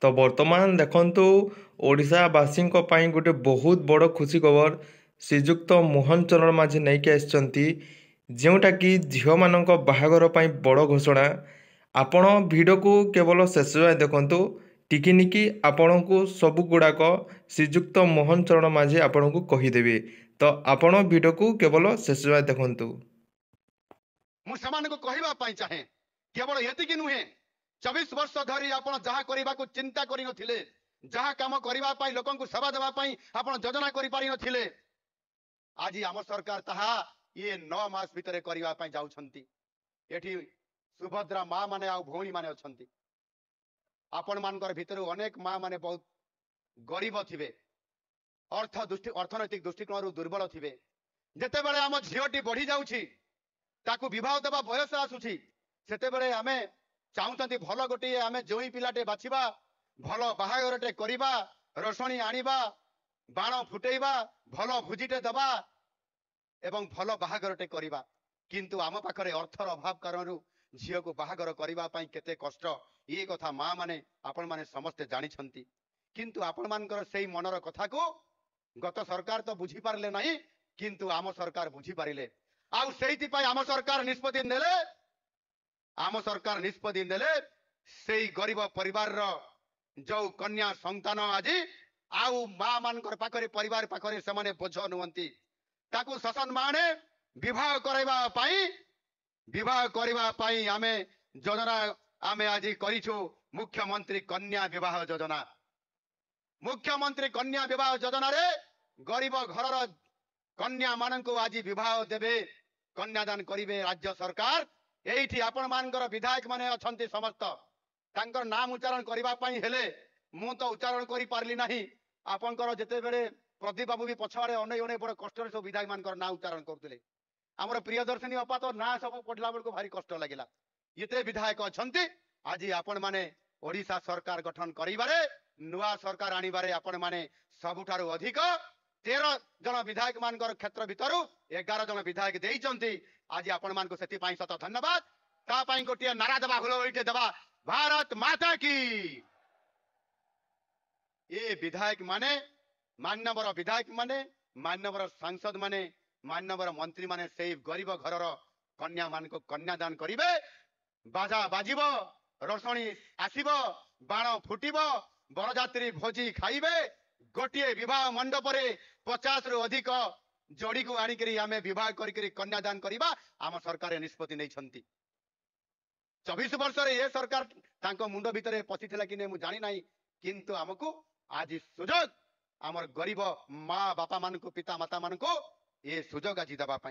ତ ବର୍ତ୍ତମାନ ଦେଖନ୍ତୁ ଓଡ଼ିଶାବାସୀଙ୍କ ପାଇଁ ଗୋଟେ ବହୁତ ବଡ଼ ଖୁସି ଖବର ଶ୍ରୀଯୁକ୍ତ ମୋହନ ଚରଣ ମାଝୀ ନେଇକି ଆସିଛନ୍ତି, ଯେଉଁଟାକି ଝିଅମାନଙ୍କ ବାହାଘର ପାଇଁ ବଡ଼ ଘୋଷଣା। ଆପଣ ଭିଡ଼ିଓକୁ କେବଳ ଶେଷ ଯାଏଁ ଦେଖନ୍ତୁ, ଟିକିନିକି ଆପଣଙ୍କୁ ସବୁଗୁଡ଼ାକ ଶ୍ରୀଯୁକ୍ତ ମୋହନ ଚରଣ ମାଝୀ ଆପଣଙ୍କୁ କହିଦେବେ। ତ ଆପଣ ଭିଡ଼ିଓକୁ କେବଳ ଶେଷ ଯାଏଁ ଦେଖନ୍ତୁ। ମୁଁ ସେମାନଙ୍କୁ କହିବା ପାଇଁ ଚାହେଁ, କେବଳ ଏତିକି ନୁହେଁ, 24 ବର୍ଷ ଧରି ଆପଣ ଯାହା କରିବାକୁ ଚିନ୍ତା କରିନଥିଲେ, ଯାହା କାମ କରିବା ପାଇଁ ଲୋକଙ୍କୁ ସେବା ଦେବା ପାଇଁ ଆପଣ ଯୋଜନା କରିପାରିନଥିଲେ, ଆଜି ଆମ ସରକାର ତାହା 9 ମାସ ଭିତରେ କରିବା ପାଇଁ ଯାଉଛନ୍ତି। ଏଠି ସୁଭଦ୍ରା ମା ମାନେ ଆଉ ଭଉଣୀ ମାନେ ଅଛନ୍ତି। ଆପଣ ମାନଙ୍କର ଭିତରୁ ଅନେକ ମା ମାନେ ବହୁତ ଗରିବ ଥିବେ, ଅର୍ଥନୈତିକ ଦୃଷ୍ଟିକୋଣରୁ ଦୁର୍ବଳ ଥିବେ। ଯେତେବେଳେ ଆମ ଝିଅଟି ବଢି ଯାଉଛି, ତାକୁ ବିବାହ ଦେବା ବୟସ ଆସୁଛି, ସେତେବେଳେ ଆମେ ଚାହୁଁଛନ୍ତି ଭଲ ଗୋଟିଏ ଆମେ ଜୋଇଁ ପିଲାଟେ ବାଛିବା, ଭଲ ବାହାଘରଟେ କରିବା, ରୋଷଣୀ ଆଣିବା, ବାଣ ଫୁଟେଇବା, ଭଲ ଭୋଜିଟେ ଦେବା ଏବଂ ଭଲ ବାହାଘରଟେ କରିବା। କିନ୍ତୁ ଆମ ପାଖରେ ଅର୍ଥର ଅଭାବ କାରଣରୁ ଝିଅକୁ ବାହାଘର କରିବା ପାଇଁ କେତେ କଷ୍ଟ, ଏ କଥା ମା ମାନେ ଆପଣମାନେ ସମସ୍ତେ ଜାଣିଛନ୍ତି। କିନ୍ତୁ ଆପଣମାନଙ୍କର ସେଇ ମନର କଥାକୁ ଗତ ସରକାର ତ ବୁଝିପାରିଲେ ନାହିଁ, କିନ୍ତୁ ଆମ ସରକାର ବୁଝିପାରିଲେ। ଆଉ ସେଇଥିପାଇଁ ଆମ ସରକାର ନିଷ୍ପତ୍ତି ନେଲେ ସେଇ ଗରିବ ପରିବାରର ଯୋଉ କନ୍ୟା ସନ୍ତାନ ଆଜି ଆଉ ମା ମାନଙ୍କର ପାଖରେ ପରିବାର ପାଖରେ ସେମାନେ ବୋଝ ନୁହନ୍ତି, ତାକୁ ସସମ୍ମାନେ ବିବାହ କରିବା ପାଇଁ ଆମେ ଯୋଜନା ଆଜି କରିଛୁ ମୁଖ୍ୟମନ୍ତ୍ରୀ କନ୍ୟା ବିବାହ ଯୋଜନା। ମୁଖ୍ୟମନ୍ତ୍ରୀ କନ୍ୟା ବିବାହ ଯୋଜନାରେ ଗରିବ ଘରର କନ୍ୟା ମାନଙ୍କୁ ଆଜି ବିବାହ ଦେବେ, କନ୍ୟାଦାନ କରିବେ ରାଜ୍ୟ ସରକାର। ଏଇଠି ଆପଣ ମାନଙ୍କର ବିଧାୟକ ମାନେ ଅଛନ୍ତି, ସମସ୍ତ ତାଙ୍କର ନାମ ଉଚ୍ଚାରଣ କରିବା ପାଇଁ ହେଲେ ମୁଁ ତ ଉଚ୍ଚାରଣ କରିପାରିଲି ନାହିଁ। ଆପଣଙ୍କର ଯେତେବେଳେ ପ୍ରଦୀପ ବାବୁ ବି ପଛଆଡ଼େ ଅନେକ ବଡ଼ କଷ୍ଟରେ ସବୁ ବିଧାୟକ ମାନଙ୍କର ନାଁ ଉଚ୍ଚାରଣ କରୁଥିଲେ। ଆମର ପ୍ରିୟଦର୍ଶିନୀ ଅପା ତ ନାଁ ସବୁ ପଢିଲା ବେଳକୁ ଭାରି କଷ୍ଟ ଲାଗିଲା। ଏତେ ବିଧାୟକ ଅଛନ୍ତି, ଆଜି ଆପଣ ମାନେ ଓଡ଼ିଶା ସରକାର ଗଠନ କରିବାରେ, ନୂଆ ସରକାର ଆଣିବାରେ ଆପଣ ମାନେ ସବୁଠାରୁ ଅଧିକ 13 ଜଣ ବିଧାୟକ ମାନଙ୍କର କ୍ଷେତ୍ର ଭିତରୁ 11 ଜଣ ବିଧାୟକ ଦେଇଛନ୍ତି। ଆଜି ଆପଣ ମାନଙ୍କୁ ସେଥିପାଇଁ ସତ ଧନ୍ୟବାଦ। ତା ପାଇଁ ଗୋଟିଏ ନାରା ଦେବା, ହୁଳହୁଳିଟେ ଦେବା, ଭାରତ ମାତା କି। ଏ ବିଧାୟକ ମାନେ, ମାନ୍ୟବର ବିଧାୟକ ମାନେ, ମାନ୍ୟବର ସାଂସଦ ମାନେ, ମାନ୍ୟବର ମନ୍ତ୍ରୀ ମାନେ ସେଇ ଗରିବ ଘରର କନ୍ୟା ମାନଙ୍କୁ କନ୍ୟାଦାନ କରିବେ। ବାଜା ବାଜିବ, ରୋଷଣୀ ଆସିବ, ବାଣ ଫୁଟିବ, ବରଯାତ୍ରୀ ଭୋଜି ଖାଇବେ। ଗୋଟିଏ ବିବାହ ମଣ୍ଡପରେ 50 ରୁ ଅଧିକ ଯୋଡିକୁ ଆଣିକରି ଆମେ ବିବାହ କରିକରି କନ୍ୟାଦାନ କରିବା ଆମ ସରକାର ନିଷ୍ପତ୍ତି ନେଇଛନ୍ତି। 24 ବର୍ଷରେ ଏ ସରକାର ତାଙ୍କ ମୁଣ୍ଡ ଭିତରେ ପଶିଥିଲା କି ନାହିଁ ମୁଁ ଜାଣି ନାହିଁ, କିନ୍ତୁ ଆମକୁ ଆଜି ସୁଯୋଗ, ଆମର ଗରିବ ମା ବାପା ମାନଙ୍କୁ, ପିତା ମାତା ମାନଙ୍କୁ ଏ ସୁଯୋଗ ଆଜି ଦେବା ପାଇଁ